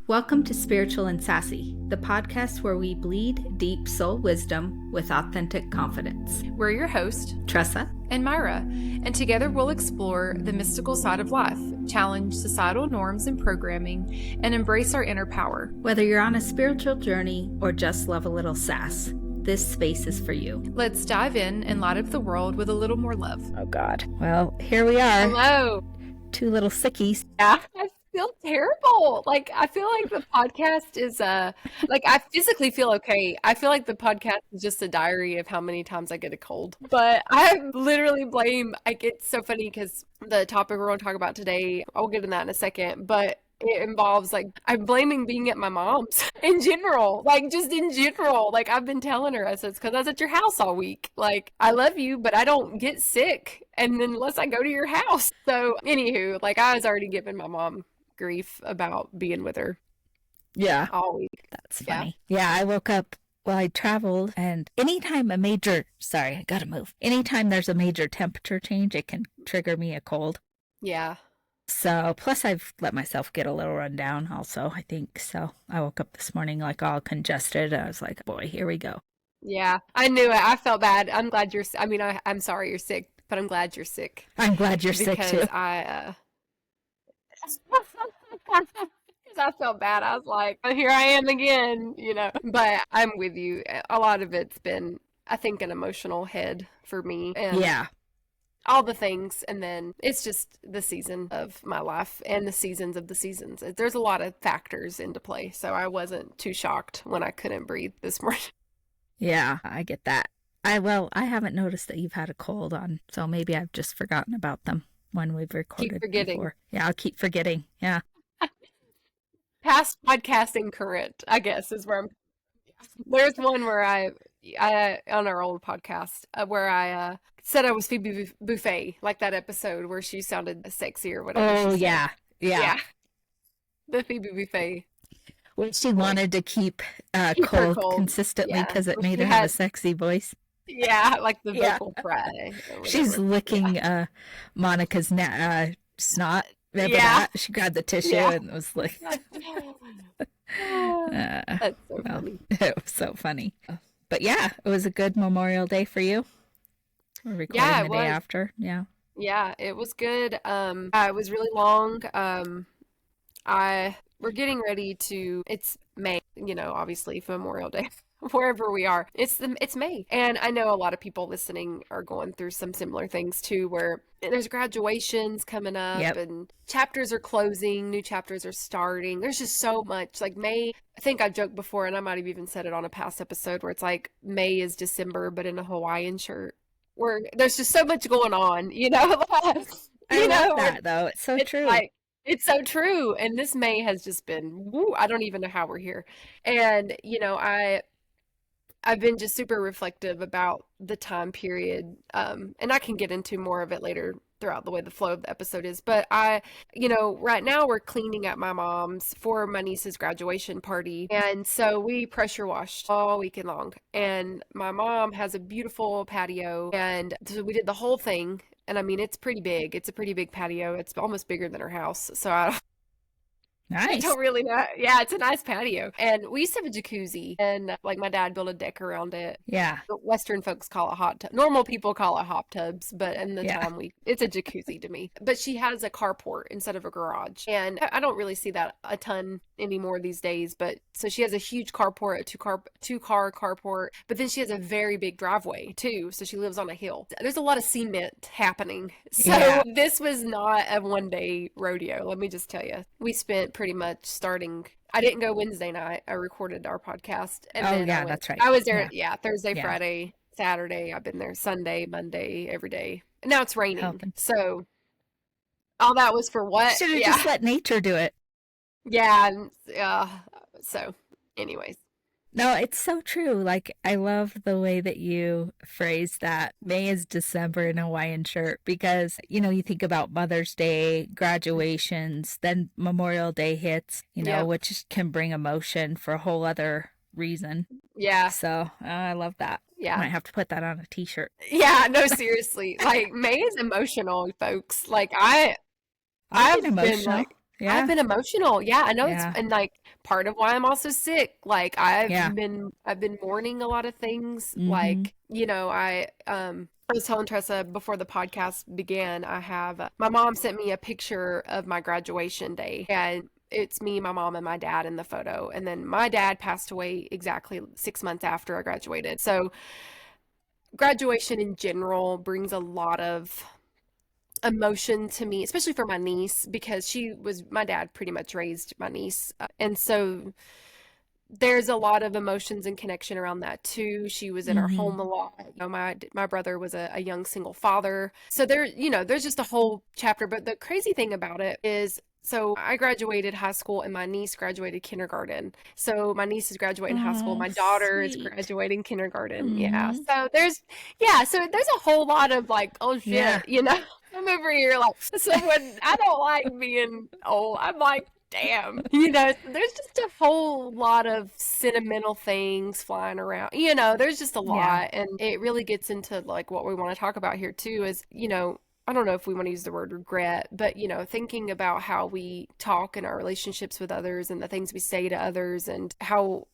Welcome to Spiritual and Sassy, the podcast where we bleed deep soul wisdom with authentic confidence. We're your host, Tressa and Myra, and together we'll explore the mystical side of life, challenge societal norms and programming, and embrace our inner power. Whether you're on a spiritual journey or just love a little sass, this space is for you. Let's dive in and light up the world with a little more love. Oh God. Well, here we are. Hello. Two little sickies. Yeah. I feel terrible. I feel like the podcast is, I physically feel okay. I feel like the podcast is just a diary of how many times I get a cold. But I literally it's so funny because the topic we're going to talk about today, I'll get in that in a second, but it involves, I'm blaming being at my mom's in general, just in general. I've been telling her, I said, it's because I was at your house all week. I love you, but I don't get sick and unless I go to your house. So, anywho, I was already giving my mom grief about being with her. Yeah. All week. That's funny. Yeah, I woke up I traveled, and anytime anytime there's a major temperature change, it can trigger me a cold. Yeah. So, plus I've let myself get a little run down also, I think. So I woke up this morning all congested. I was like, boy, here we go. Yeah, I knew it. I felt bad. I'm glad I'm sorry you're sick, but I'm glad you're sick. I'm glad you're sick too. Because I felt bad. I was like, oh, here I am again, But I'm with you. A lot of it's been, I think, an emotional head for me. And yeah. All the things, and then it's just the season of my life and the seasons of the seasons. There's a lot of factors into play, so I wasn't too shocked when I couldn't breathe this morning. Yeah, I get that. I haven't noticed that you've had a cold on, so maybe I've just forgotten about them when we've recorded Keep forgetting. Before. Yeah, I'll keep forgetting. Yeah. Past podcasting current, I guess, is where I'm. There's one where I on our old podcast where I said I was Phoebe Buffet, like that episode where she sounded sexy or whatever. Oh, yeah. The Phoebe Buffet. Well, she wanted to keep cold consistently because it made her have a sexy voice. Yeah, like the vocal fry. She's licking Monica's snot. Remember that? She grabbed the tissue and was like... That's so funny. It was so funny. But yeah, it was a good Memorial Day for you. We're recording the day after. Yeah. Yeah, it was good. It was really long. We're getting ready to, it's May, obviously for Memorial Day, wherever we are. It's May. And I know a lot of people listening are going through some similar things too, where there's graduations coming up and chapters are closing, new chapters are starting. There's just so much. May, I think I joked before, and I might have even said it on a past episode, where it's May is December, but in a Hawaiian shirt, where there's just so much going on, I love that, though. It's so true. It's so true. And this May has just been, I don't even know how we're here. And, I've been just super reflective about the time period. And I can get into more of it later throughout the way the flow of the episode is. But right now we're cleaning at my mom's for my niece's graduation party. And so we pressure washed all weekend long. And my mom has a beautiful patio. And so we did the whole thing. And it's pretty big. It's a pretty big patio. It's almost bigger than her house. So Nice. I don't really know. Yeah, it's a nice patio. And we used to have a jacuzzi, and my dad built a deck around it. Yeah. Western folks call it hot tub. Normal people call it hot tubs, but in the time it's a jacuzzi to me. But she has a carport instead of a garage. And I don't really see that a ton anymore these days. But so she has a huge carport, a two-car carport, but then she has a very big driveway too. So she lives on a hill. There's a lot of cement happening. So this was not a one-day rodeo, let me just tell you. We spent pretty much starting, I didn't go Wednesday night. I recorded our podcast. And that's right. I was there, Thursday, Friday, Saturday. I've been there Sunday, Monday, every day. And now it's raining. So all that was for what? Should have just let nature do it. Yeah. So anyways. No, it's so true. I love the way that you phrase that. May is December in a Hawaiian shirt because, you think about Mother's Day, graduations, then Memorial Day hits, which can bring emotion for a whole other reason. Yeah. So I love that. Yeah. I might have to put that on a t-shirt. Yeah, no, seriously. May is emotional, folks. I've been emotional. Yeah. I've been emotional. Yeah, I know. Yeah. And part of why I'm also sick. Like Yeah. I've been mourning a lot of things. Mm-hmm. Like, I was telling Tressa before the podcast began, I have my mom sent me a picture of my graduation day, and it's me, my mom, and my dad in the photo. And then my dad passed away exactly 6 months after I graduated. So graduation in general brings a lot of emotion to me, especially for my niece, because my dad pretty much raised my niece. And so there's a lot of emotions and connection around that too. She was in our Mm-hmm. home a lot. My brother was a young single father. So there's just a whole chapter. But the crazy thing about it is, so I graduated high school and my niece graduated kindergarten. So my niece is graduating high school. Oh, My daughter is sweet. graduating kindergarten. Yeah. Mm-hmm. So there's a whole lot of like, oh Yeah. shit, I'm over here like, so when I don't like being old, I'm like, damn. There's just a whole lot of sentimental things flying around. There's just a Yeah. lot. And it really gets into like what we want to talk about here too is, I don't know if we want to use the word regret, but thinking about how we talk in our relationships with others and the things we say to others and how,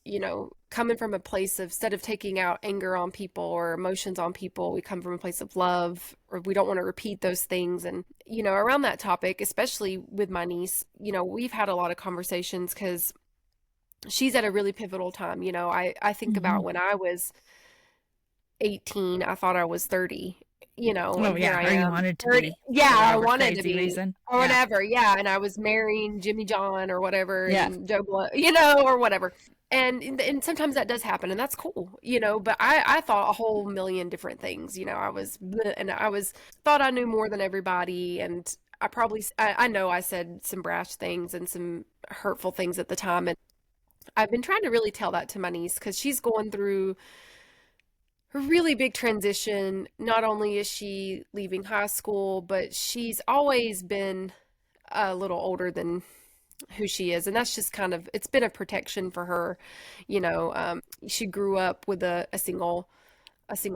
coming from a place of instead of taking out anger on people or emotions on people, we come from a place of love, or we don't want to repeat those things. And, around that topic, especially with my niece, we've had a lot of conversations because she's at a really pivotal time. I think Mm-hmm. about when I was 18, I thought I was 30, Oh, and here yeah. I Or you am wanted to 30. be Yeah, for I whatever wanted to crazy be reason. or Yeah. whatever. Yeah, and I was marrying Jimmy John or whatever Yeah. and Joe Blow, or whatever. And sometimes that does happen and that's cool, but I thought a whole million different things, I was thought I knew more than everybody, and I know I said some brash things and some hurtful things at the time, and I've been trying to really tell that to my niece because she's going through a really big transition. Not only is she leaving high school, but she's always been a little older than who she is. And that's just it's been a protection for her. She grew up with a single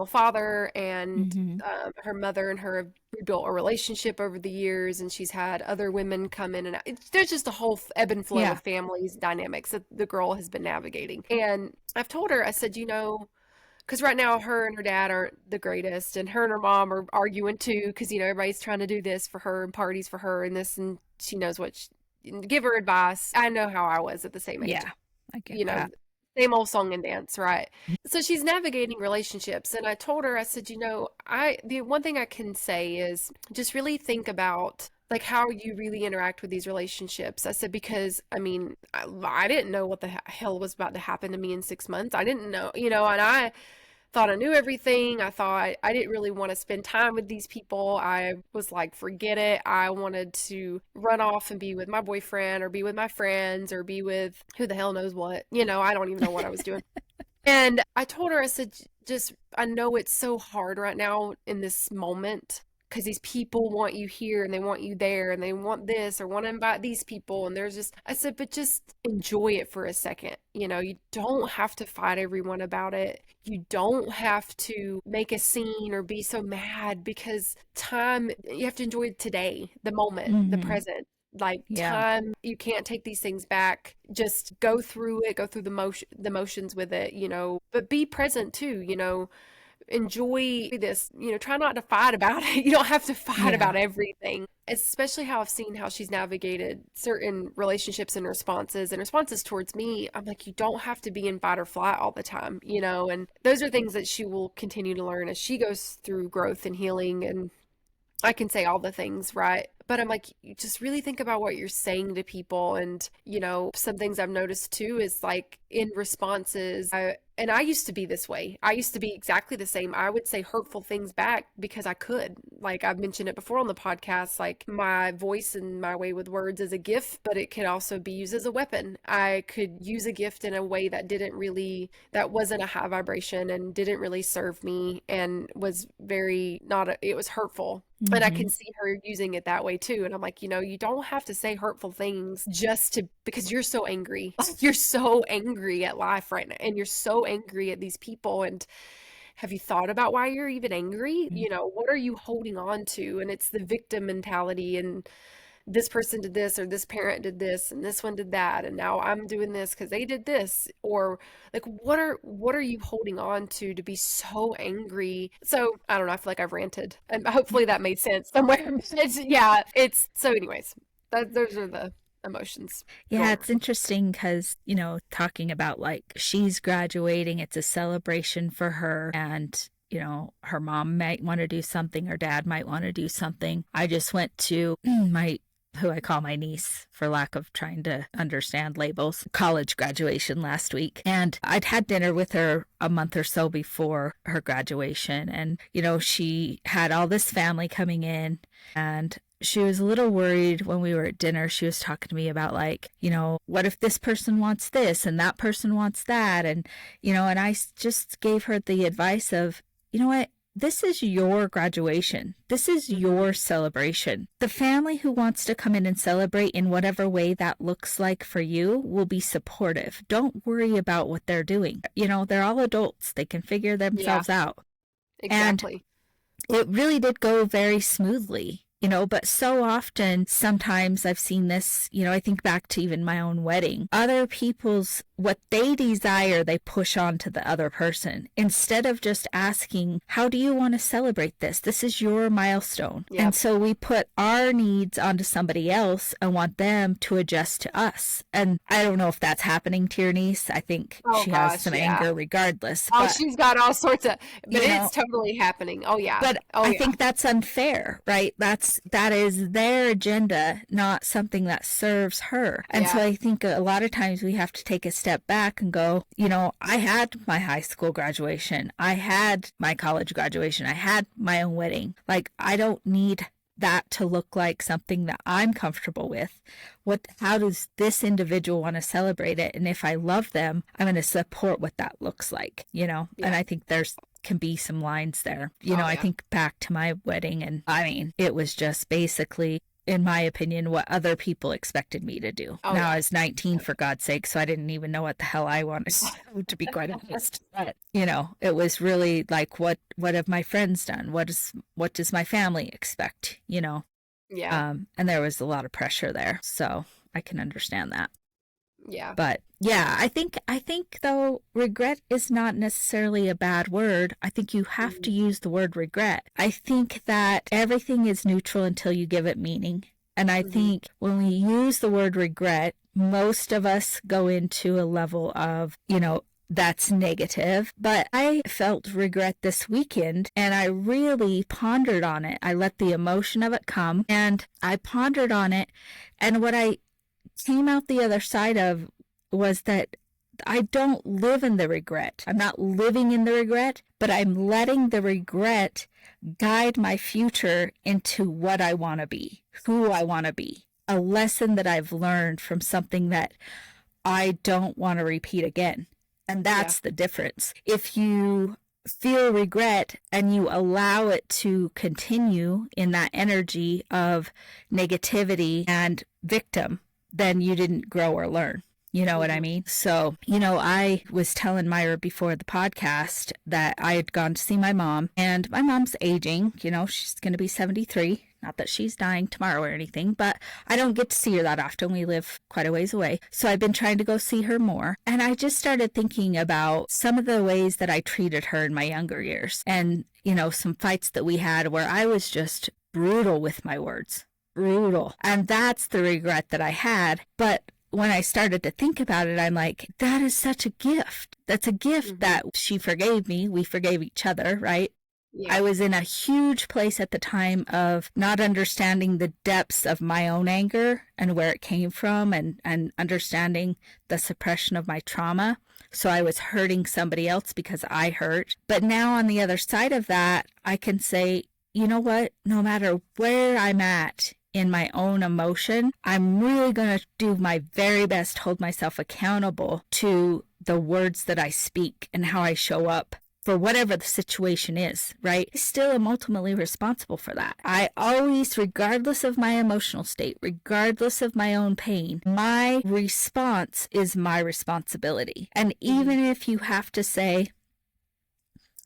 father, and Mm-hmm. her mother and her have rebuilt a relationship over the years, and she's had other women come in and out. There's just a whole ebb and flow Yeah. of families dynamics that the girl has been navigating. And I've told her, I said, because right now her and her dad aren't the greatest, and her and her mom are arguing too, because everybody's trying to do this for her and parties for her and this, and she knows give her advice. I know how I was at the same age, Yeah. I get you know that. same old song and dance, right? So she's navigating relationships, and I told her, I said, I the one thing I can say is just really think about like how you really interact with these relationships. I said, because I didn't know what the hell was about to happen to me in 6 months. I didn't know, and I thought I knew everything. I thought I didn't really want to spend time with these people. I was like, forget it. I wanted to run off and be with my boyfriend or be with my friends or be with who the hell knows what. I don't even know what I was doing. And I told her, I said, just, I know it's so hard right now in this moment because these people want you here and they want you there and they want this or want to invite these people. And there's just, I said, but just enjoy it for a second. You don't have to fight everyone about it. You don't have to make a scene or be so mad because you have to enjoy today, the moment, the Mm-hmm. present. Like Yeah. time, you can't take these things back. Just go through it, go through the motions with it, but be present too, enjoy this, try not to fight about it. You don't have to fight Yeah. about everything, especially how I've seen how she's navigated certain relationships and responses towards me. I'm like, you don't have to be in fight or flight all the time, and those are things that she will continue to learn as she goes through growth and healing. And I can say all the things, right? But I'm like, you just really think about what you're saying to people. And, some things I've noticed too is like in responses, and I used to be this way. I used to be exactly the same. I would say hurtful things back because I could. Like I've mentioned it before on the podcast, like my voice and my way with words is a gift, but it could also be used as a weapon. I could use a gift in a way that wasn't a high vibration and didn't really serve me and was it was hurtful. And I Mm-hmm. can see her using it that way too. And I'm like, you don't have to say hurtful things because you're so angry. You're so angry at life right now. And you're so angry at these people. And have you thought about why you're even angry? What are you holding on to? And it's the victim mentality and this person did this or this parent did this and this one did that and now I'm doing this because they did this, or like what are you holding on to be so angry? So I don't know, I feel like I've ranted and hopefully that made sense somewhere. It's so anyways, those are the emotions Yeah, going it's on. interesting because, talking about like she's graduating, it's a celebration for her, and her mom might want to do something, her dad might want to do something. I just went to my who I call my niece for lack of trying to understand labels, college graduation last week. And I'd had dinner with her a month or so before her graduation. And, she had all this family coming in, and she was a little worried when we were at dinner. She was talking to me about like, what if this person wants this and that person wants that? And I just gave her the advice of, you know what? This is your graduation. This is your celebration. The family who wants to come in and celebrate in whatever way that looks like for you will be supportive. Don't worry about what they're doing. They're all adults. They can figure Yeah, themselves out. And exactly. it really did go very smoothly. But so often, sometimes I've seen this, I think back to even my own wedding. Other people's, what they desire, they push on to the other person instead of just asking, how do you want to celebrate this? This is your milestone. Yeah. And so we put our needs onto somebody else and want them to adjust to us. And I don't know if that's happening to your niece. I think Oh she has gosh, some yeah. anger regardless. Oh, But she's got all sorts of, but you know, it's totally happening. Oh yeah. but Oh I yeah. think that's unfair, right? That is their agenda, not something that serves her. And so Yeah. I think a lot of times we have to take a step back and go, I had my high school graduation. I had my college graduation. I had my own wedding. Like, I don't need that to look like something that I'm comfortable with. How does this individual want to celebrate it? And if I love them, I'm going to support what that looks like, And Yeah. I think there's can be some lines there. Oh I yeah. think back to my wedding, and I mean, it was just basically, in my opinion, what other people expected me to do. Oh Now, I yeah. was 19, for God's sake, so I didn't even know what the hell I wanted to be quite honest. But, it was really like, what have my friends done? What does my family expect? Yeah. And there was a lot of pressure there. So I can understand that. Yeah. But yeah, I think though, regret is not necessarily a bad word. I think you have to use the word regret. I think that everything is neutral until you give it meaning. And I think when we use the word regret, most of us go into a level of, that's negative. But I felt regret this weekend, and I really pondered on it. I let the emotion of it come, and I pondered on it. And what I came out the other side of was that I don't live in the regret. I'm not living in the regret, but I'm letting the regret guide my future into what I want to be, who I want to be. A lesson that I've learned from something that I don't want to repeat again. And Yeah. that's the difference. If you feel regret and you allow it to continue in that energy of negativity and victim, then you didn't grow or learn. You know what I mean? So, I was telling Myra before the podcast that I had gone to see my mom, and my mom's aging. She's going to be 73. Not that she's dying tomorrow or anything, but I don't get to see her that often. We live quite a ways away. So I've been trying to go see her more. And I just started thinking about some of the ways that I treated her in my younger years. And, some fights that we had where I was just brutal with my words. Brutal. And that's the regret that I had. But when I started to think about it, I'm like, that is such a gift. That's a gift that she forgave me. We forgave each other, right? Yeah. I was in a huge place at the time of not understanding the depths of my own anger and where it came from, and understanding the suppression of my trauma. So I was hurting somebody else because I hurt. But now on the other side of that, I can say, you know what? No matter where I'm at in my own emotion, I'm really going to do my very best to hold myself accountable to the words that I speak and how I show up for whatever the situation is, right? I still am ultimately responsible for that. I always, regardless of my emotional state, regardless of my own pain, my response is my responsibility. And even if you have to say,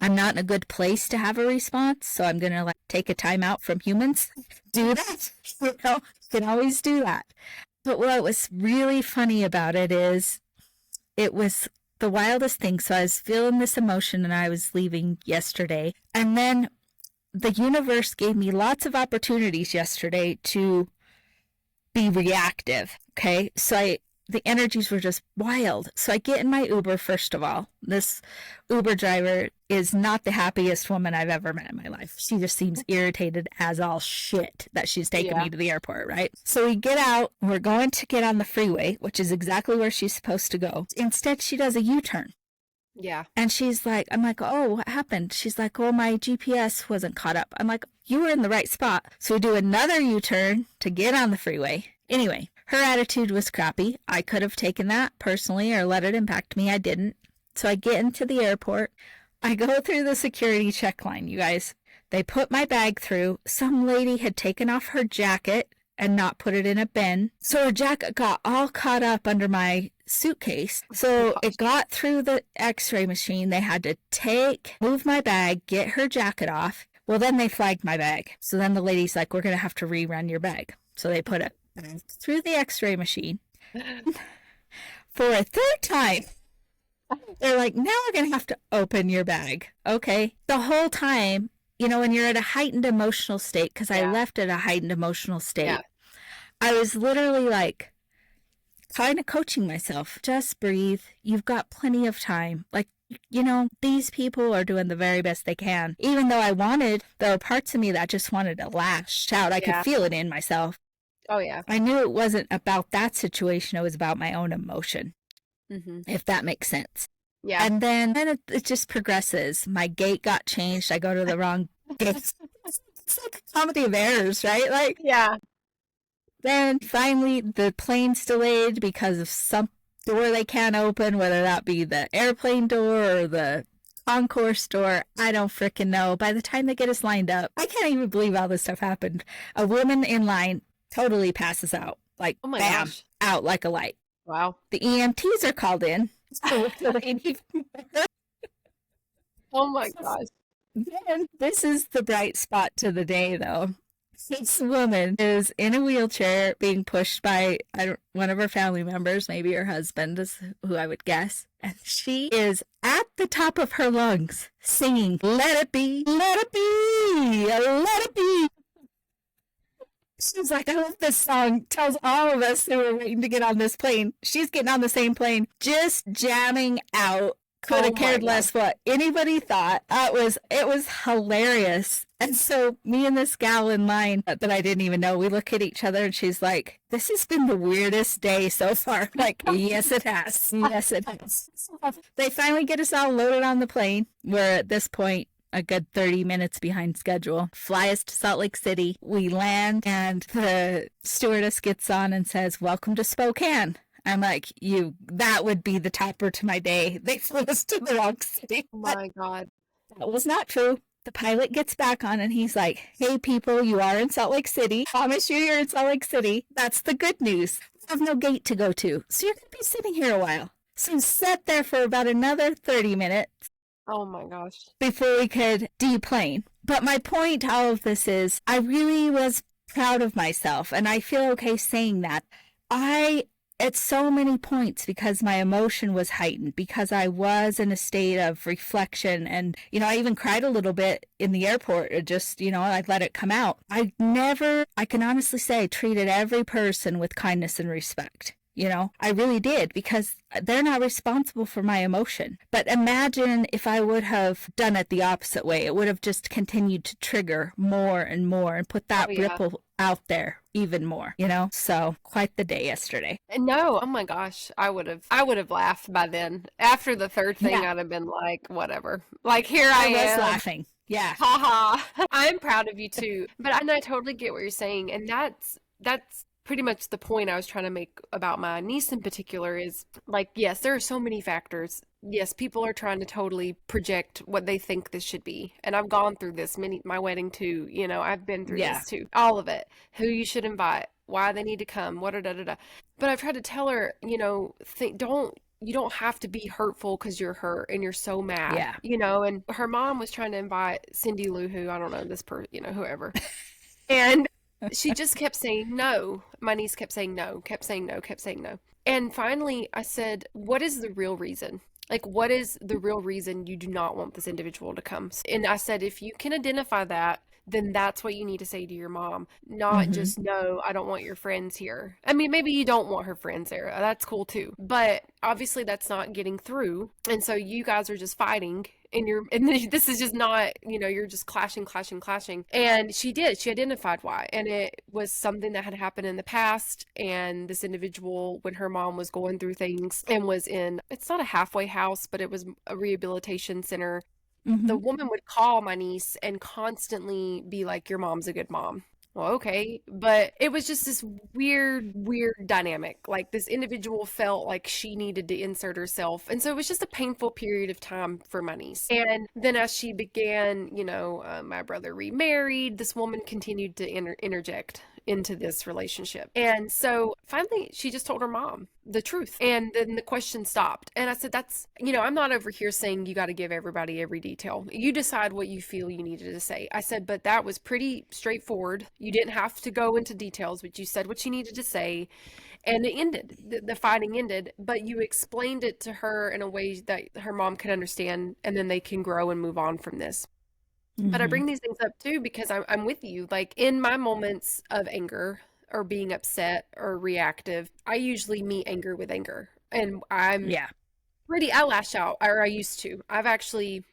I'm not in a good place to have a response, so I'm going to like take a time out from humans. Do that. You know, you can always do that. But what was really funny about it is it was the wildest thing. So I was feeling this emotion and I was leaving yesterday. And then the universe gave me lots of opportunities yesterday to be reactive. Okay. The energies were just wild. So I get in my Uber, first of all. This Uber driver is not the happiest woman I've ever met in my life. She just seems irritated as all shit that she's taking me to the airport, right? So we get out, we're going to get on the freeway, which is exactly where she's supposed to go. Instead, she does a U-turn. Yeah. And she's like, I'm like, oh, what happened? She's like, oh, my GPS wasn't caught up. I'm like, you were in the right spot. So we do another U-turn to get on the freeway. Anyway, her attitude was crappy. I could have taken that personally or let it impact me. I didn't. So I get into the airport. I go through the security check line, you guys. They put my bag through. Some lady had taken off her jacket and not put it in a bin. So her jacket got all caught up under my suitcase. So it got through the x-ray machine. They had to move my bag, get her jacket off. Well, then they flagged my bag. So then the lady's like, we're going to have to rerun your bag. So they put it through the x-ray machine for a third time. They're like, now we're going to have to open your bag. Okay. The whole time, you know, when you're at a heightened emotional state, because I left at a heightened emotional state, I was literally like kind of coaching myself. Just breathe. You've got plenty of time. Like, you know, these people are doing the very best they can. Even though there were parts of me that just wanted to lash out. I could feel it in myself. Oh, yeah. I knew it wasn't about that situation. It was about my own emotion, if that makes sense. Yeah. And then it just progresses. My gate got changed. I go to the wrong gate. It's like a comedy of errors, right? Like, yeah. Then finally the plane's delayed because of some door they can't open, whether that be the airplane door or the concourse door. I don't frickin' know. By the time they get us lined up, I can't even believe all this stuff happened. A woman in line totally passes out. Like, oh my bam, gosh. out like a light. Wow. The EMTs are called in. Oh my gosh. Then this is the bright spot to the day, though. This woman is in a wheelchair being pushed by one of her family members, maybe her husband is who I would guess. And she is at the top of her lungs singing, "Let it be, let it be, let it be." She's like, I love this song. Tells all of us who are waiting to get on this plane. She's getting on the same plane, just jamming out. Could have cared less what anybody thought. It was hilarious. And so me and this gal in line that I didn't even know, we look at each other and she's like, this has been the weirdest day so far. I'm like, yes, it has. Yes, it has. They finally get us all loaded on the plane. We're at this point a good 30 minutes behind schedule. Fly us to Salt Lake City. We land and the stewardess gets on and says, welcome to Spokane. I'm like, that would be the topper to my day. They flew us to the wrong city. Oh my God. That was not true. The pilot gets back on and he's like, hey people, you are in Salt Lake City. Promise you're in Salt Lake City. That's the good news. We have no gate to go to. So you're going to be sitting here a while. So we sat there for about another 30 minutes. Oh my gosh. Before we could deplane. But my point to all of this is I really was proud of myself. And I feel okay saying that. At so many points, because my emotion was heightened, because I was in a state of reflection. And, I even cried a little bit in the airport. It just, I let it come out. I can honestly say, treated every person with kindness and respect. I really did, because they're not responsible for my emotion. But imagine if I would have done it the opposite way. It would have just continued to trigger more and more and put that ripple out there even more, So quite the day yesterday. No, oh my gosh. I would have laughed by then. After the third thing, I'd have been like, whatever. Like, here I am. was laughing. Yeah. Ha ha. I'm proud of you too. But I totally get what you're saying. And that's pretty much the point I was trying to make about my niece in particular is, like, yes, there are so many factors. Yes, people are trying to totally project what they think this should be. And I've gone through this my wedding too, I've been through this too. All of it. Who you should invite, why they need to come, what da da da. But I've tried to tell her, you don't have to be hurtful because you're hurt and you're so mad, Yeah. and her mom was trying to invite Cindy Lou Who, I don't know, whoever. And she just kept saying no. My niece kept saying no, kept saying no, kept saying no. And finally, I said, what is the real reason? Like, what is the real reason you do not want this individual to come? And I said, if you can identify that, then that's what you need to say to your mom, not Hmm. just, no, I don't want your friends here. I mean, maybe you don't want her friends there. That's cool too. But obviously, that's not getting through. And so you guys are just fighting. And this is just not, you're just clashing, clashing, clashing. And she identified why. And it was something that had happened in the past. And this individual, when her mom was going through things and was it's not a halfway house, but it was a rehabilitation center, the Hmm. woman would call my niece and constantly be like, your mom's a good mom. Well, okay. But it was just this weird, weird dynamic. Like this individual felt like she needed to insert herself. And so it was just a painful period of time for my niece. And then as she began, my brother remarried, this woman continued to interject into this relationship. And so finally, she just told her mom the truth. And then the question stopped. And I said, I'm not over here saying you got to give everybody every detail. You decide what you feel you needed to say. I said, but that was pretty straightforward. You didn't have to go into details, but you said what you needed to say. And it ended. The fighting ended, but you explained it to her in a way that her mom could understand, and then they can grow and move on from this. But I Hmm. bring these things up too because I'm with you. Like in my moments of anger or being upset or reactive, I usually meet anger with anger. And Yeah. I lash out, or I used to. I've actually,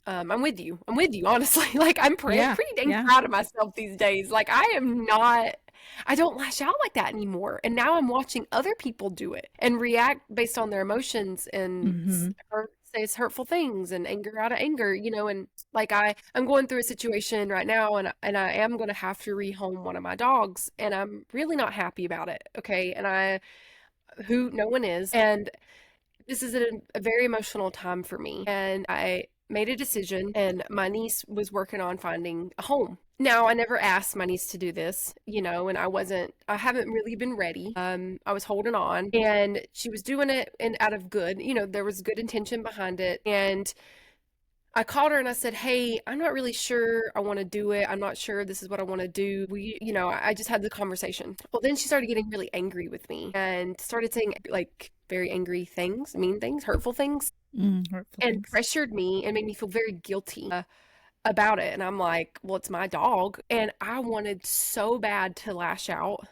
I'm with you. I'm with you, honestly. Like I'm Yeah. pretty dang Yeah. proud of myself these days. Like I don't lash out like that anymore. And now I'm watching other people do it and react based on their emotions and Hmm. say it's hurtful things and anger out of anger, and like I'm going through a situation right now, and I am going to have to rehome one of my dogs, and I'm really not happy about it. Okay. And who no one is. And this is a very emotional time for me. And I made a decision, and my niece was working on finding a home. Now, I never asked my niece to do this, and I haven't really been ready. I was holding on, and she was doing it and out of good, there was good intention behind it. And I called her and I said, hey, I'm not really sure I want to do it. I'm not sure this is what I want to do. I just had the conversation. Well, then she started getting really angry with me and started saying like very angry things, mean things, hurtful things, Hurtful and things. pressured me and made me feel very guilty about it. And I'm like, well, it's my dog. And I wanted so bad to lash out,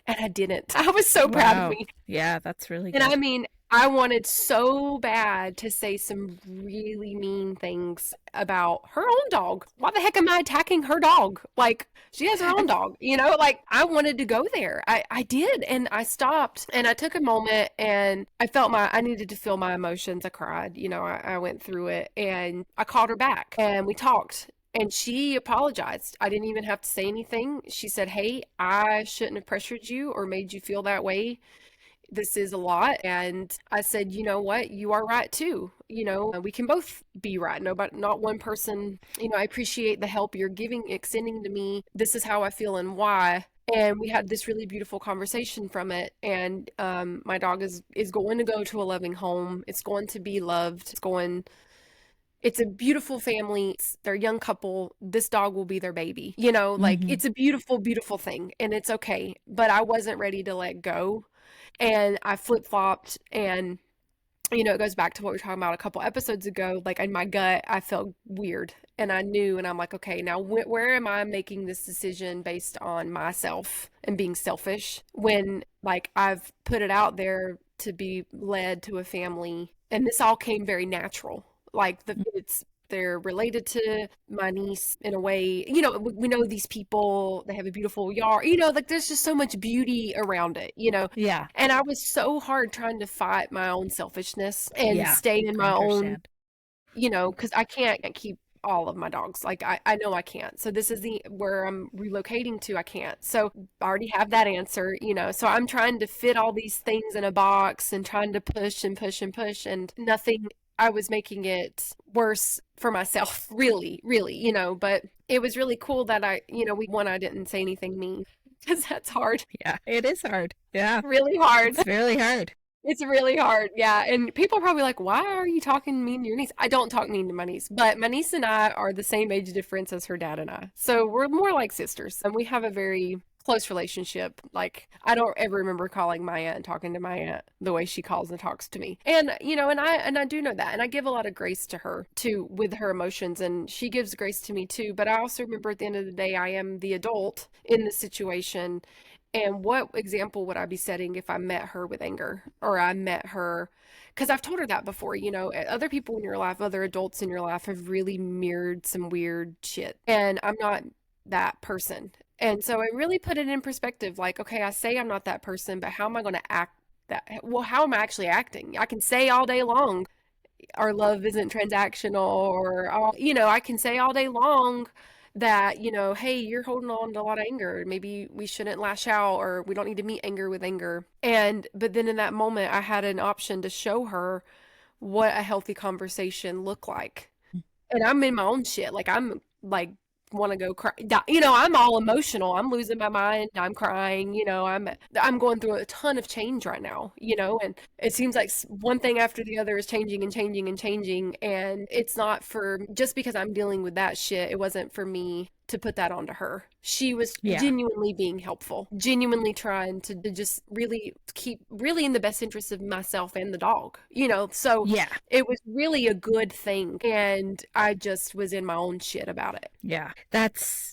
and I didn't. I was so proud of Wow. me. Yeah, that's really And I good. mean, I wanted so bad to say some really mean things about her own dog. Why the heck am I attacking her dog? Like, she has her own dog, Like, I wanted to go there. I did. And I stopped and I took a moment, and I needed to feel my emotions. I cried, I went through it, and I called her back and we talked. And she apologized. I didn't even have to say anything. She said, hey, I shouldn't have pressured you or made you feel that way. This is a lot. And I said, you know what? You are right too. We can both be right. No, but not one person. I appreciate the help you're extending to me. This is how I feel and why. And we had this really beautiful conversation from it. And my dog is going to go to a loving home. It's going to be loved. It's a beautiful family. They're a young couple. This dog will be their baby. Like Hmm. it's a beautiful, beautiful thing, and it's okay. But I wasn't ready to let go, and I flip flopped. And it goes back to what we were talking about a couple episodes ago. Like in my gut, I felt weird, and I knew, and I'm like, okay, now where am I making this decision based on myself and being selfish when like I've put it out there to be led to a family, and this all came very natural. Like they're related to my niece in a way. We know these people, they have a beautiful yard, like there's just so much beauty around it. Yeah. And I was so hard trying to fight my own selfishness and Yeah. stay in I my own, understand. because I can't keep all of my dogs. Like I know I can't. So this is where I'm relocating to. I can't. So I already have that answer. So I'm trying to fit all these things in a box and trying to push and push and push, and nothing. I was making it worse for myself, really, really. But it was really cool that I didn't say anything mean because that's hard, Yeah, it is hard. Yeah, really hard. it's really hard. It's really hard. Yeah. And people are probably like, why are you talking mean to your niece? I don't talk mean to my niece, but my niece and I are the same age difference as her dad and I. So we're more like sisters and we have a very close relationship. Like, I don't ever remember calling my aunt and talking to my aunt the way she calls and talks to me. And, and I do know that. And I give a lot of grace to her too with her emotions. And she gives grace to me too. But I also remember at the end of the day, I am the adult in the situation, and what example would I be setting if I met her with anger or I met her? Because I've told her that before, other people in your life, other adults in your life have really mirrored some weird shit. And I'm not that person. And so I really put it in perspective like, okay, I say I'm not that person, but how am I going to act that? Well, how am I actually acting? I can say all day long, our love isn't transactional, or I can say all day long that, hey, you're holding on to a lot of anger, maybe we shouldn't lash out, or we don't need to meet anger with anger. And but then in that moment I had an option to show her what a healthy conversation looked like. And I'm in my own shit, like I'm like want to go cry, I'm all emotional, I'm losing my mind, I'm crying, I'm going through a ton of change right now, and it seems like one thing after the other is changing and changing and changing, and it's not for just because I'm dealing with that shit, it wasn't for me to put that onto her. She was Yeah. genuinely being helpful, genuinely trying to just really keep really in the best interest of myself and the dog, so Yeah. it was really a good thing. And I just was in my own shit about it. Yeah.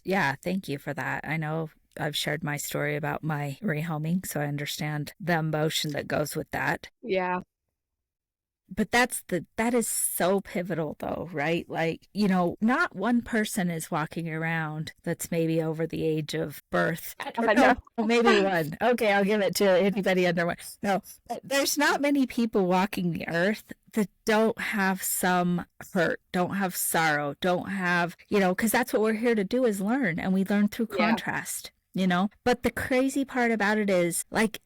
Yeah. Thank you for that. I know I've shared my story about my rehoming, so I understand the emotion that goes with that. Yeah. But that is so pivotal though, right? Like, not one person is walking around that's maybe over the age of birth. I I don't know. know. Maybe one. Okay, I'll give it to anybody under one. No, there's not many people walking the earth that don't have some hurt, don't have sorrow, don't have, because that's what we're here to do, is learn, and we learn through Yeah. contrast. But the crazy part about it is like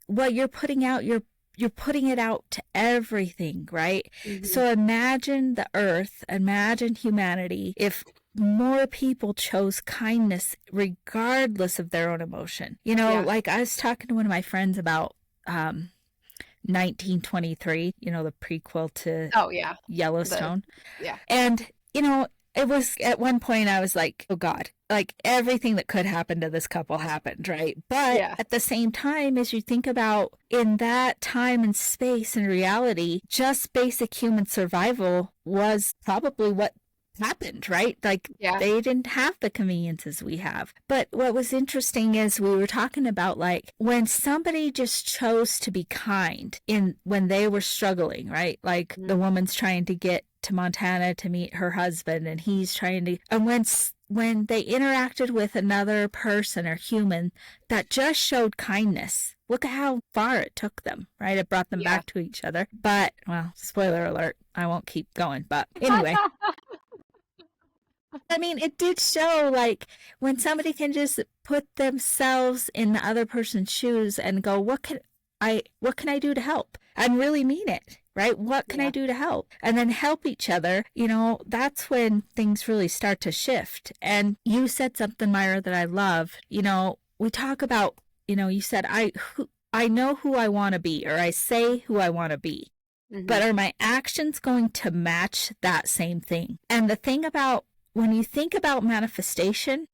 what you're putting out, you're putting it out to everything, right? Hmm. So imagine the earth, imagine humanity if more people chose kindness regardless of their own emotion. Yeah. Like I was talking to one of my friends about 1923, the prequel to Oh yeah. The Yellowstone. yeah. And, it was at one point I was like, oh God, like everything that could happen to this couple happened, right? But Yeah. at the same time, as you think about in that time and space and reality, just basic human survival was probably what happened, right? Like Yeah. they didn't have the conveniences we have. But what was interesting is we were talking about like when somebody just chose to be kind in when they were struggling, right? Like the Mhm. woman's trying to get to Montana to meet her husband, and he's trying to, and when they interacted with another person or human that just showed kindness, look at how far it took them, right? It brought them Yeah. back to each other. But, well, spoiler alert, I won't keep going. But anyway, I mean, it did show like when somebody can just put themselves in the other person's shoes and go, what can I do to help? And really mean it, right? What can I Yeah. do to help? And then help each other. That's when things really start to shift. And you said something, Myra, that I love. We talk about, you said, I know who I want to be, or I say who I want to be, Hmm. but are my actions going to match that same thing? And the thing about when you think about manifestation,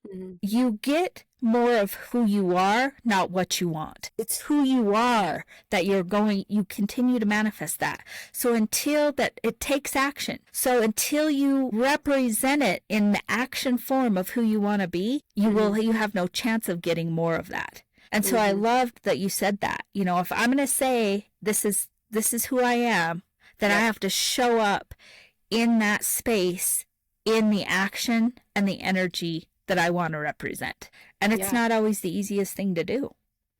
Hmm. you get more of who you are, not what you want. It's who you are that you continue to manifest that. So until that, it takes action. So until you represent it in the action form of who you want to be, you have no chance of getting more of that. And so I Hmm. loved that you said that. If I'm going to say this is who I am, then I Yep. have to show up in that space, in the action and the energy that I want to represent. And it's Yeah. not always the easiest thing to do,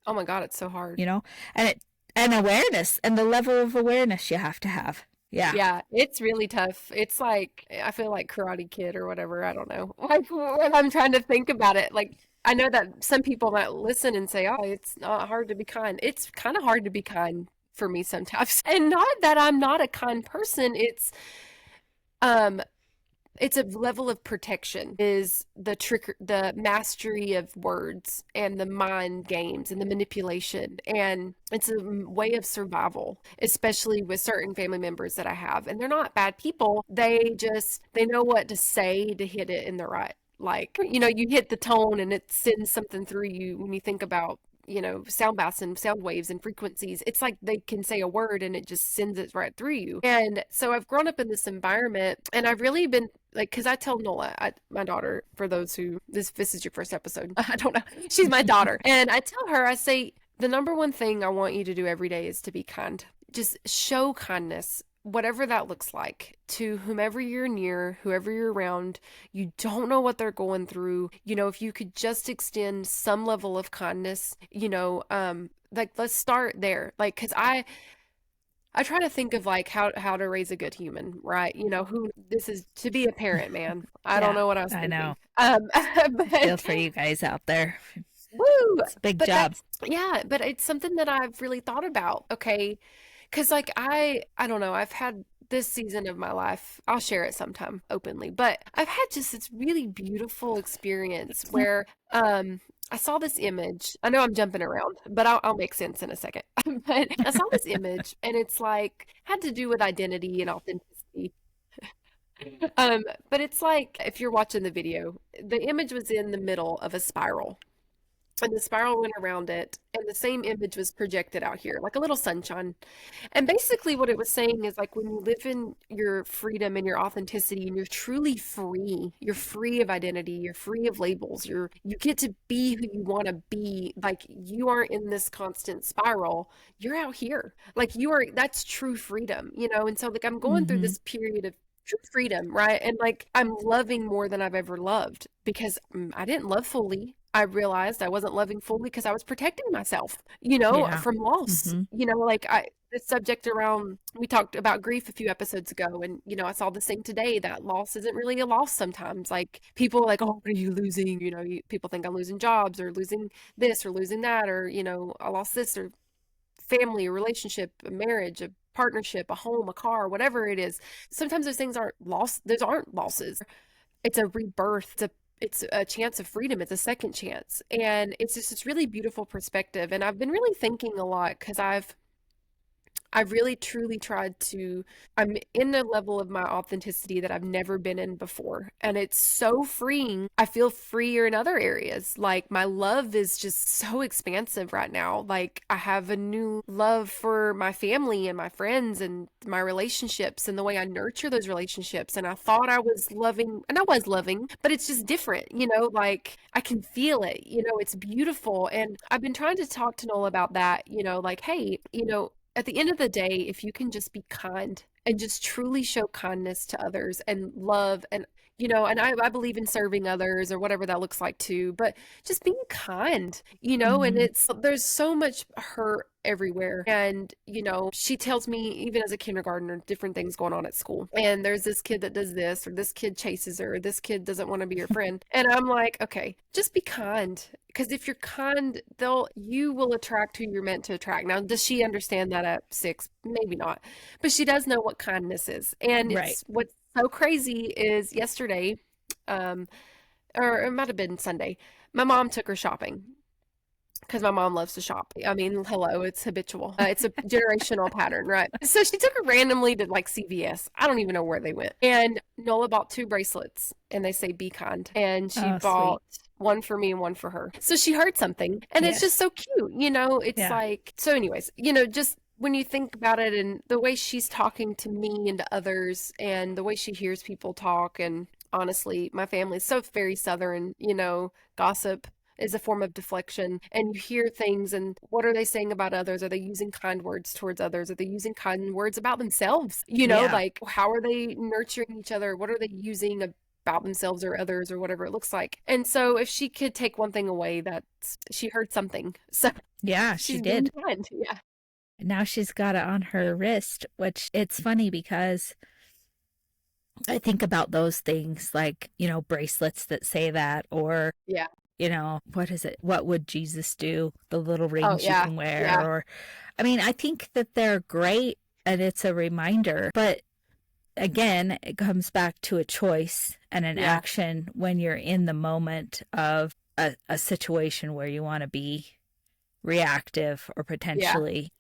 Oh my God, it's so hard. you know? And awareness and the level of awareness you have to have. Yeah. Yeah, it's really tough. It's like I feel like Karate Kid or whatever. I don't know. Like when I'm trying to think about it, like I know that some people might listen and say, "Oh, it's not hard to be kind." It's kind of hard to be kind for me sometimes. And not that I'm not a kind person. It's um it's a level of protection, is the mastery of words and the mind games and the manipulation. And it's a way of survival, especially with certain family members that I have. And they're not bad people. They know what to say to hit it in the right, like, you hit the tone and it sends something through you when you think about, sound baths and sound waves and frequencies. It's like they can say a word and it just sends it right through you. And so I've grown up in this environment, and I've really been like, because I tell Nola, my daughter, for those who, this is your first episode, I don't know, she's my daughter. And I tell her, I say, the number one thing I want you to do every day is to be kind. Just show kindness, whatever that looks like, to whomever you're near, whoever you're around. You don't know what they're going through. If you could just extend some level of kindness, like, let's start there. Like, because I try to think of like how to raise a good human, right? Who this is to be a parent, man. I don't Yeah, know what I was I thinking. know. Feel But for you guys out there. woo, It's a big but job. but it's something that I've really thought about. Okay, because like I don't know, I've had this season of my life, I'll share it sometime openly, but I've had just this really beautiful experience where I saw this image. I know I'm jumping around, but I'll make sense in a second. But I saw this image, and it's like had to do with identity and authenticity. But it's like, if you're watching the video, the image was in the middle of a spiral, and the spiral went around it, and the same image was projected out here like a little sunshine. And basically what it was saying is, like, when you live in your freedom and your authenticity and you're truly free, you're free of identity, you're free of labels, you get to be who you want to be. Like, you aren't in this constant spiral, you're out here, like, that's true freedom. And so, like, I'm going through Hmm. this period of true freedom, right? And like, I'm loving more than I've ever loved, because I didn't love fully. I realized I wasn't loving fully because I was protecting myself, Yeah. from loss. Hmm. Like, the subject around, we talked about grief a few episodes ago, and I saw this thing today that loss isn't really a loss sometimes. Like, people are like, oh, what are you losing? People think I'm losing jobs or losing this or losing that, or I lost this, or family, a relationship, a marriage, a partnership, a home, a car, whatever it is. Sometimes those things aren't lost. Those aren't losses. It's a rebirth. It's a chance of freedom. It's a second chance. And it's just this really beautiful perspective. And I've been really thinking a lot, because I've really truly tried to, I'm in a level of my authenticity that I've never been in before. And it's so freeing. I feel freer in other areas. Like, my love is just so expansive right now. Like, I have a new love for my family and my friends and my relationships and the way I nurture those relationships. And I thought I was loving, and I was loving, but it's just different, like, I can feel it, it's beautiful. And I've been trying to talk to Noel about that, like, hey, at the end of the day, if you can just be kind and just truly show kindness to others and love, and and I believe in serving others, or whatever that looks like too, but just being kind, and Hmm. there's so much hurt everywhere. And she tells me, even as a kindergartner, different things going on at school, and there's this kid that does this, or this kid chases her, or this kid doesn't want to be your friend. And I'm like, okay, just be kind, because if you're kind, you will attract who you're meant to attract. Now, does she understand that at 6? Maybe not, but she does know what kindness is. And Right. it's what's so crazy is, yesterday, um, or it might have been Sunday, my mom took her shopping, because my mom loves to shop. I mean, hello, it's habitual. It's a generational pattern, right? So she took her randomly to like CVS. I don't even know where they went. And Nola bought 2 bracelets, and they say "Be kind." And she Oh, sweet. bought one for me and one for her. So she heard something, and it's just Yes. so cute. It's Yeah. like, so anyways, just when you think about it, and the way she's talking to me and to others, and the way she hears people talk. And honestly, my family's so very Southern, gossip is a form of deflection, and you hear things, and what are they saying about others? Are they using kind words towards others? Are they using kind words about themselves? Yeah. Like, how are they nurturing each other? What are they using about themselves or others, or whatever it looks like? And so, if she could take one thing away, that's she heard something. So Yeah, she she's being did. kind. Yeah. Now she's got it on her wrist, which it's funny because I think about those things like, bracelets that say that, or, Yeah. what is it? What would Jesus do? The little Oh, rings you yeah. can wear, Yeah. or, I mean, I think that they're great and it's a reminder, but again, it comes back to a choice and an Yeah. action when you're in the moment of a situation where you want to be reactive or Yeah. potentially,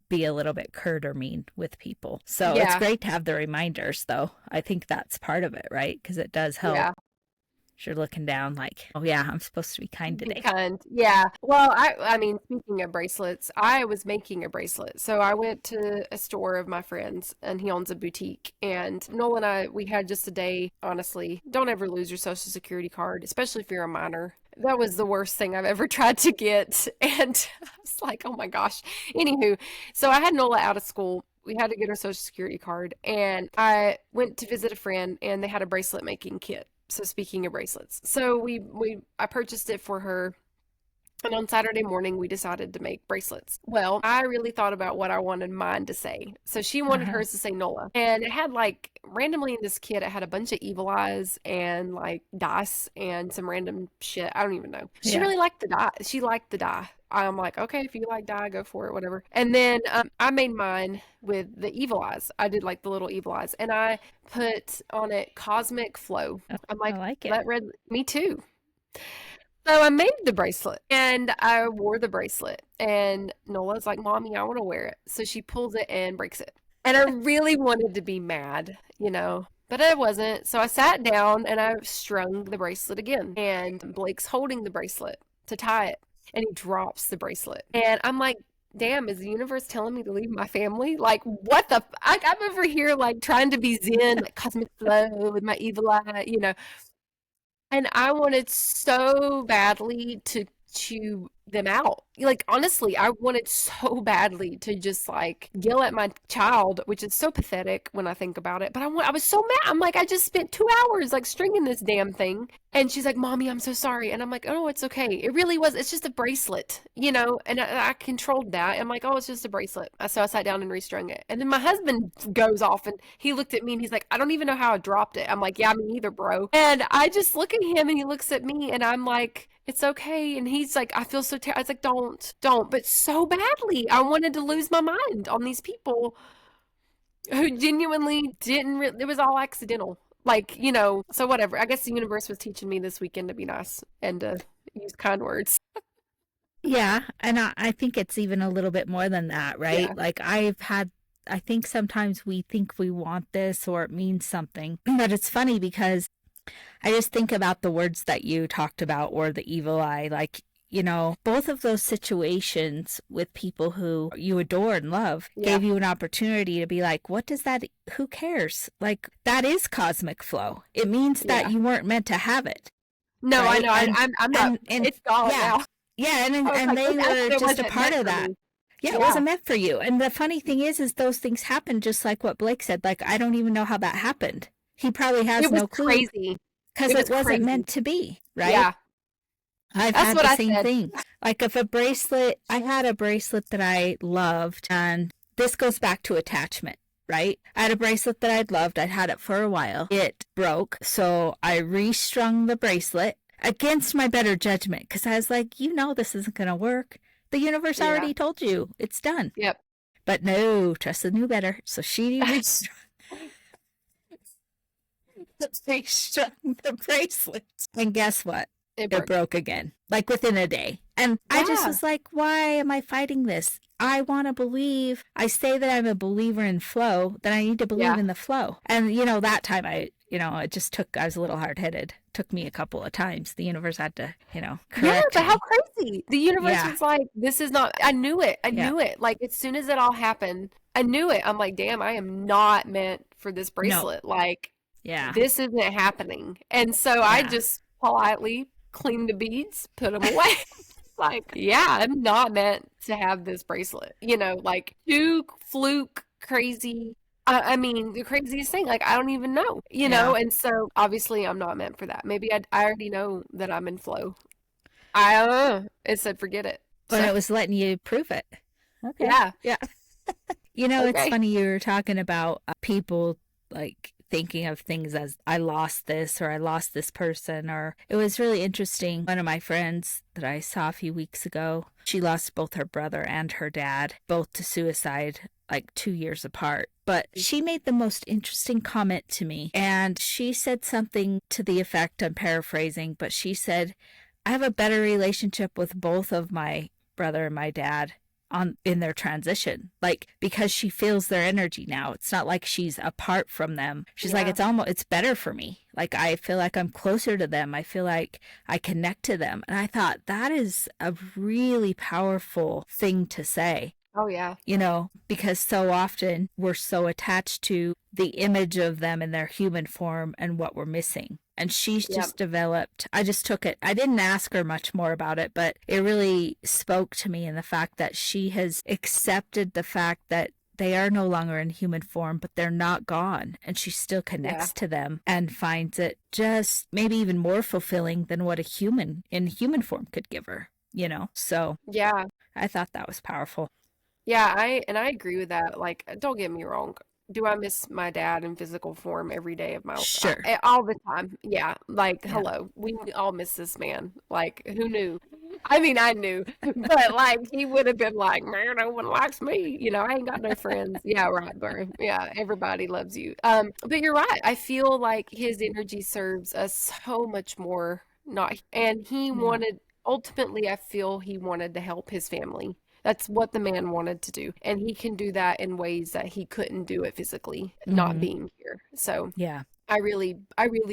be a little bit curt or mean with people. So it's Yeah. great to have the reminders, though. I think that's part of it, right? Because it does help. Yeah. You're looking down like, oh yeah, I'm supposed to be kind Be today. kind. Yeah. Well, I mean, speaking of bracelets, I was making a bracelet. So I went to a store of my friends and he owns a boutique. And Noel and I, we had just a day, honestly. Don't ever lose your social security card, especially if you're a minor. That was the worst thing I've ever tried to get. And I was like, oh my gosh. Anywho, so I had Nola out of school. We had to get her social security card. And I went to visit a friend and they had a bracelet making kit. So speaking of bracelets, so I purchased it for her, and on Saturday morning we decided to make bracelets. Well, I really thought about what I wanted mine to say. So she wanted Uh-huh. hers to say Nola, and it had like randomly in this kit, it had a bunch of evil eyes and like dice and some random shit. I don't even know. She Yeah. really liked the die. She liked the die. I'm like, okay, if you like die, go for it, whatever. And then I made mine with the evil eyes. I did like the little evil eyes, and I put on it cosmic flow. Oh, I'm I like, like it. that red, me too. So I made the bracelet and I wore the bracelet. And Nola's like, Mommy, I want to wear it. So she pulls it and breaks it. And I really wanted to be mad, but I wasn't. So I sat down and I strung the bracelet again. And Blake's holding the bracelet to tie it. And he drops the bracelet. And I'm like, damn, is the universe telling me to leave my family? Like, what the? I'm over here, like, trying to be zen, like cosmic flow with my evil eye. And I wanted so badly to chew them out. Like, honestly, I wanted so badly to just like yell at my child, which is so pathetic when I think about it. But I was so mad. I'm like, I just spent 2 hours like stringing this damn thing. And she's like, Mommy, I'm so sorry. And I'm like, oh, it's okay. It really was. It's just a bracelet. And I controlled that. I'm like, oh, it's just a bracelet. So I sat down and restrung it. And then my husband goes off and he looked at me and he's like, I don't even know how I dropped it. I'm like, yeah, me either, bro. And I just look at him and he looks at me and I'm like, it's okay. And he's like, I feel so terrible. I was like, don't. But so badly, I wanted to lose my mind on these people who genuinely didn't. It was all accidental. Like, so whatever. I guess the universe was teaching me this weekend to be nice and to use kind words. Yeah, and I think it's even a little bit more than that, right? Yeah. Like I think sometimes we think we want this or it means something, but it's funny because I just think about the words that you talked about or the evil eye, like, both of those situations with people who you adore and love Yeah. gave you an opportunity to be like, what does that, who cares? Like, that is cosmic flow. It means that Yeah. you weren't meant to have it, No, I right? know. I'm not. And It's gone yeah, now. yeah, I was and like, they this were episode just a wasn't part meant of for that. me. Yeah, it Yeah. wasn't meant for you. And the funny thing is those things happen just like what Blake said. Like, I don't even know how that happened. He probably has It was no clue crazy. because It was it wasn't crazy. meant to be, right? Yeah. I've That's had what the I same said. thing. Like, if a bracelet, I had a bracelet that I loved, and this goes back to attachment. Right? I had a bracelet that I'd loved. I'd had it for a while. It broke, so I restrung the bracelet against my better judgment because I was like, this isn't going to work. The universe Yeah. already told you it's done. Yep. But no, Tressa knew better. So she restrung the bracelet. And guess what? It It broke. broke again, like within a day. And I just Yeah. was like, why am I fighting this? I want to believe. I say that I'm a believer in flow, then I need to believe Yeah. in the flow. And, that time it just I was a little hard headed. Took me a couple of times. The universe had to, Yeah, correct but how me. crazy. The universe Yeah. was like, this is not, I knew it. I Yeah. knew it. Like, as soon as it all happened, I knew it. I'm like, damn, I am not meant for this No. bracelet. Like, Yeah. this isn't happening. And so I Yeah. just politely cleaned the beads, put them away. Like, yeah, I'm not meant to have this bracelet. Like, too fluke, crazy. I mean, the craziest thing, like, I don't even know. Yeah. And so obviously I'm not meant for that. Maybe I already know that I'm in flow. I don't know. It said forget it. But So, it was letting you prove it. Okay. yeah. Yeah. It's Okay. funny you were talking about people like thinking of things as I lost this or I lost this person, or it was really interesting. One of my friends that I saw a few weeks ago, she lost both her brother and her dad, both to suicide like 2 years apart. But she made the most interesting comment to me. And she said something to the effect, I'm paraphrasing, but she said, I have a better relationship with both of my brother and my dad in their transition, like, because she feels their energy now. It's not like she's apart from them. She's like, Yeah. it's better for me. Like, I feel like I'm closer to them. I feel like I connect to them. And I thought that is a really powerful thing to say, Oh yeah. because so often we're so attached to the image of them in their human form and what we're missing. And she's Yep. just developed, I just took it. I didn't ask her much more about it, but it really spoke to me in the fact that she has accepted the fact that they are no longer in human form, but they're not gone. And she still Yeah. connects to them and finds it just maybe even more fulfilling than what a human in human form could give her, So Yeah. I thought that was powerful. Yeah, I agree with that. Like, don't get me wrong. Do I miss my dad in physical form every day of my Sure. all the time? Yeah. Like, Yeah. hello. We all miss this man. Like, who knew? I mean, I knew, but like he would have been like, man, no one likes me. I ain't got no friends. Yeah, right, bro. Yeah, everybody loves you. But you're right. I feel like his energy serves us so much more. Not, and he Yeah. wanted ultimately. I feel he wanted to help his family. That's what the man wanted to do. And he can do that in ways that he couldn't do it physically, not Hmm. being here. So Yeah. I really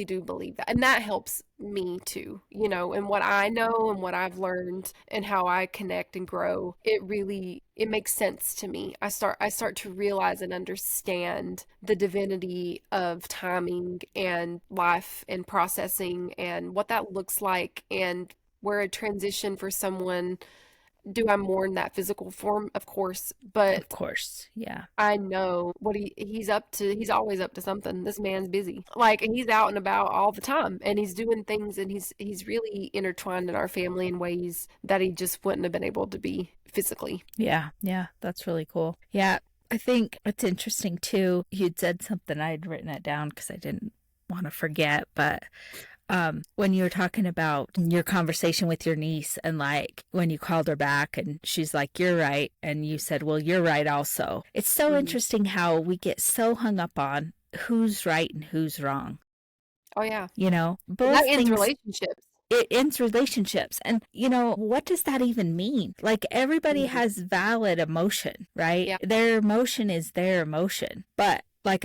do believe that. And that helps me too, and what I know and what I've learned and how I connect and grow. It makes sense to me. I start to realize and understand the divinity of timing and life and processing and what that looks like and where a transition for someone. Do I mourn that physical form? Of course, Of but course. Yeah. I know what he's up to. He's always up to something. This man's busy. Like he's out and about all the time and he's doing things and he's really intertwined in our family in ways that he just wouldn't have been able to be physically. Yeah. Yeah. That's really cool. Yeah. I think it's interesting too. You'd said something, I'd written it down because I didn't want to forget, but when you were talking about your conversation with your niece and like when you called her back and she's like, you're right. And you said, well, you're right also. It's so Mhm. interesting how we get so hung up on who's right and who's wrong. Oh yeah. And Both that ends things, relationships. it ends relationships. And, what does that even mean? Like everybody Mhm. has valid emotion, right? Yeah. Their emotion is their emotion. But like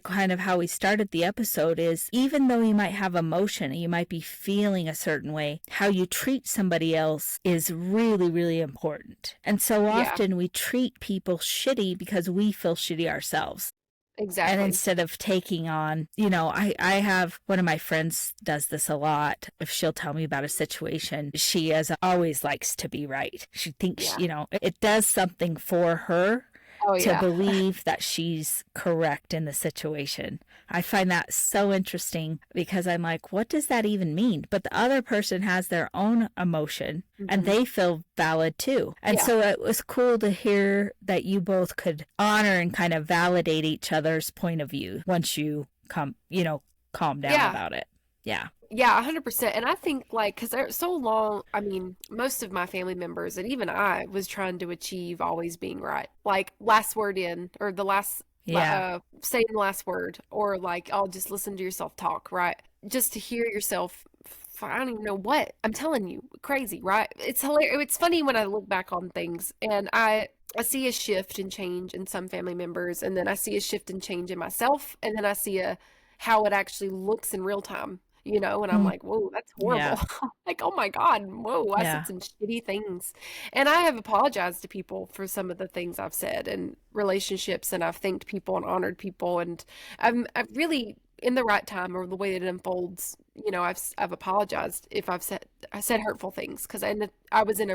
kind of how we started the episode is even though you might have emotion and you might be feeling a certain way, how you treat somebody else is really, really important. And so Yeah. often we treat people shitty because we feel shitty ourselves. And Exactly. instead of taking on, I have one of my friends does this a lot. If she'll tell me about a situation, she as always likes to be right. She thinks, Yeah. it does something for her Oh to yeah. believe that she's correct in the situation. I find that so interesting because I'm like, what does that even mean? But the other person has their own emotion and Mhm. they feel valid too. And Yeah. so it was cool to hear that you both could honor and kind of validate each other's point of view once you calm down Yeah. about it. Yeah. Yeah, 100%. And I think like because they're so long, I mean, most of my family members and even I was trying to achieve always being right. Like last word in or the last Yeah. saying the last word or like I'll just listen to yourself talk, right? Just to hear yourself I don't even know what. I'm telling you, crazy, right? It's hilarious. It's funny when I look back on things and I see a shift and change in some family members and then I see a shift and change in myself and then I see a how it actually looks in real time, and I'm Mm. like, whoa, that's Yeah. horrible. Like, oh my God, whoa, I said Yeah. some shitty things. And I have apologized to people for some of the things I've said in relationships, and I've thanked people and honored people. And I've really, in the right time or the way that it unfolds, I've apologized if I said hurtful things because I was in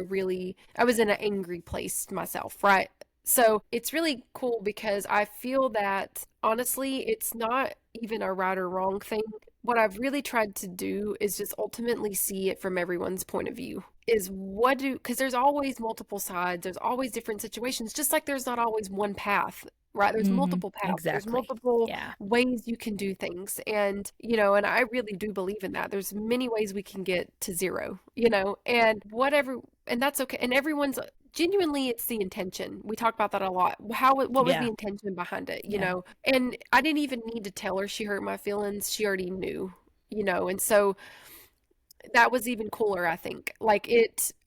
an angry place myself, right? So it's really cool because I feel that honestly, it's not even a right or wrong thing. What I've really tried to do is just ultimately see it from everyone's point of view. Because there's always multiple sides, there's always different situations, just like there's not always one path, right? There's Hmm. multiple paths, there's Exactly. multiple Yeah. ways you can do things. And I really do believe in that. There's many ways we can get to zero, and whatever, and that's okay. And everyone's genuinely it's the intention. We talk about that a lot. What was the Yeah. intention behind it, you Yeah. know? And I didn't even need to tell her she hurt my feelings. She already knew, you know. And so that was even cooler, I think. Like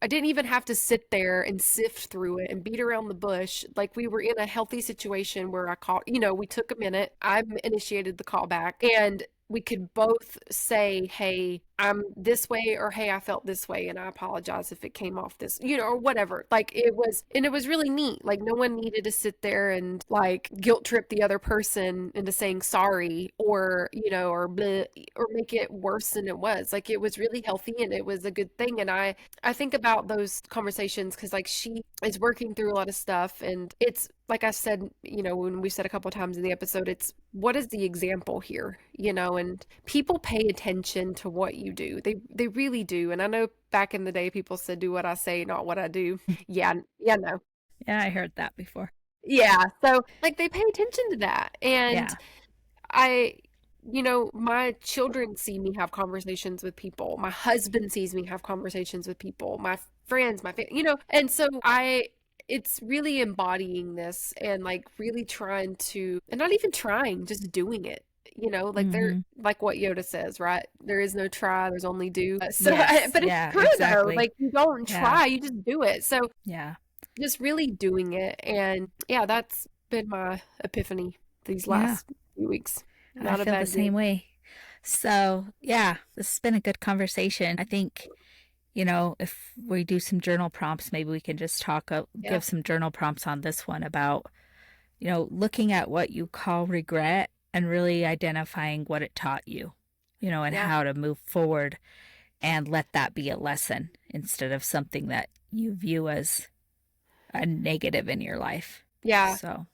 I didn't even have to sit there and sift through it and beat around the bush. Like we were in a healthy situation where I called, you know, we took a minute. I initiated the call back and we could both say, hey, I'm this way, or hey, I felt this way and I apologize if it came off this, you know, or whatever. Like it was really neat. Like no one needed to sit there and like guilt trip the other person into saying sorry, or, you know, or bleh, or make it worse than it was. Like it was really healthy and it was a good thing. And I think about those conversations because like she is working through a lot of stuff, and it's like I said, you know, when we said a couple times in the episode, it's what is the example here, you know, and people pay attention to what you do. They really do. And I know back in the day people said do what I say, not what I do. Yeah, yeah, no. Yeah, I heard that before. Yeah. So like they pay attention to that. And Yeah. I, you know, my children see me have conversations with people. My husband sees me have conversations with people. My friends, my family, you know, and so it's really embodying this and like really trying to, and not even trying, just doing it. You know, like Hmm. like what Yoda says, right? There is no try, there's only do. Yes. But it's Yeah, true though. exactly. Like you don't Yeah. try, you just do it. So Yeah. just really doing it. And yeah, that's been my epiphany these Yeah. last few weeks. I Not a feel the bad deal. same way. So, yeah, this has been a good conversation. I think, if we do some journal prompts, maybe we can just Yeah. give some journal prompts on this one about, looking at what you call regret and really identifying what it taught you, and Yeah. how to move forward and let that be a lesson instead of something that you view as a negative in your life. Yeah. So,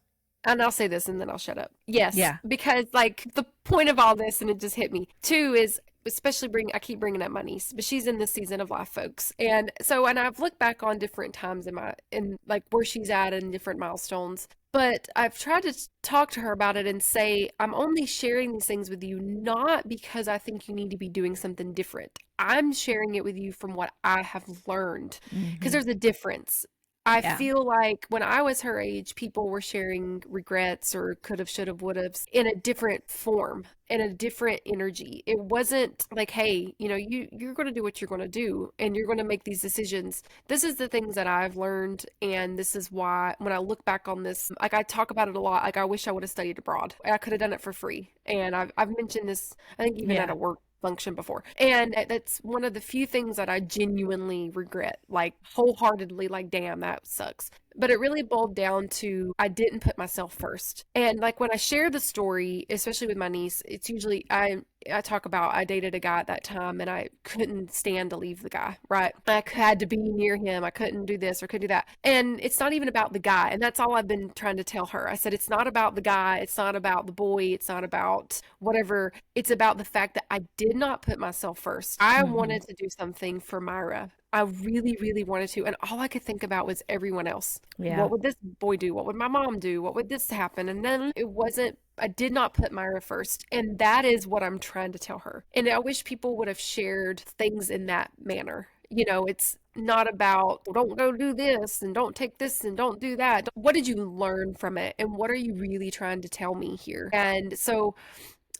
And I'll say this and then I'll shut up. Yes, yeah. because like the point of all this, and it just hit me too, is especially I keep bringing up my niece, but she's in this season of life, folks. And so, and I've looked back on different times in like where she's at and different milestones. But I've tried to talk to her about it and say, I'm only sharing these things with you not because I think you need to be doing something different. I'm sharing it with you from what I have learned because Hmm. there's a difference. I Yeah. feel like when I was her age, people were sharing regrets or could have, should have, would have in a different form, in a different energy. It wasn't like, hey, you know, you're going to do what you're going to do and you're going to make these decisions. This is the things that I've learned, and this is why when I look back on this, like I talk about it a lot. Like I wish I would have studied abroad. I could have done it for free, and I've mentioned this. I think even at Yeah. a work function before. And that's one of the few things that I genuinely regret, like wholeheartedly, like, damn, that sucks. But it really boiled down to I didn't put myself first. And like when I share the story, especially with my niece, it's usually I talk about I dated a guy at that time and I couldn't stand to leave the guy, right? I had to be near him. I couldn't do this or couldn't do that. And it's not even about the guy. And that's all I've been trying to tell her. I said, it's not about the guy. It's not about the boy. It's not about whatever. It's about the fact that I did not put myself first. I Hmm. wanted to do something for Myra. I really, really wanted to. And all I could think about was everyone else. Yeah. What would this boy do? What would my mom do? What would this happen? And then it wasn't, I did not put Myra first. And that is what I'm trying to tell her. And I wish people would have shared things in that manner. You know, it's not about, well, don't go do this and don't take this and don't do that. What did you learn from it? And what are you really trying to tell me here? And so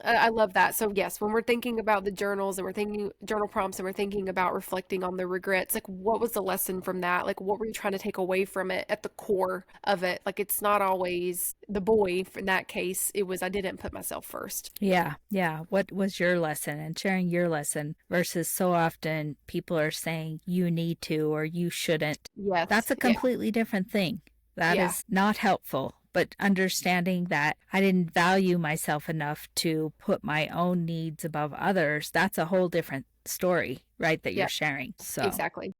I love that. So yes, when we're thinking about the journals and we're thinking journal prompts and we're thinking about reflecting on the regrets, like what was the lesson from that? Like what were you trying to take away from it at the core of it? Like it's not always the boy in that case. It was I didn't put myself first. Yeah, yeah. What was your lesson and sharing your lesson versus so often people are saying you need to or you shouldn't. Yes. That's a Yeah. completely different thing. That Yeah. is not helpful. But understanding that I didn't value myself enough to put my own needs above others, that's a whole different story, right? That you're Yeah. sharing. So, Exactly.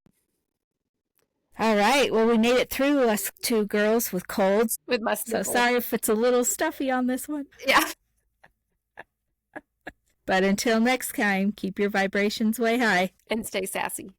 all right. Well, we made it through us two girls with colds. With my So sniffles. sorry if it's a little stuffy on this one. Yeah. But until next time, keep your vibrations way high. And stay sassy.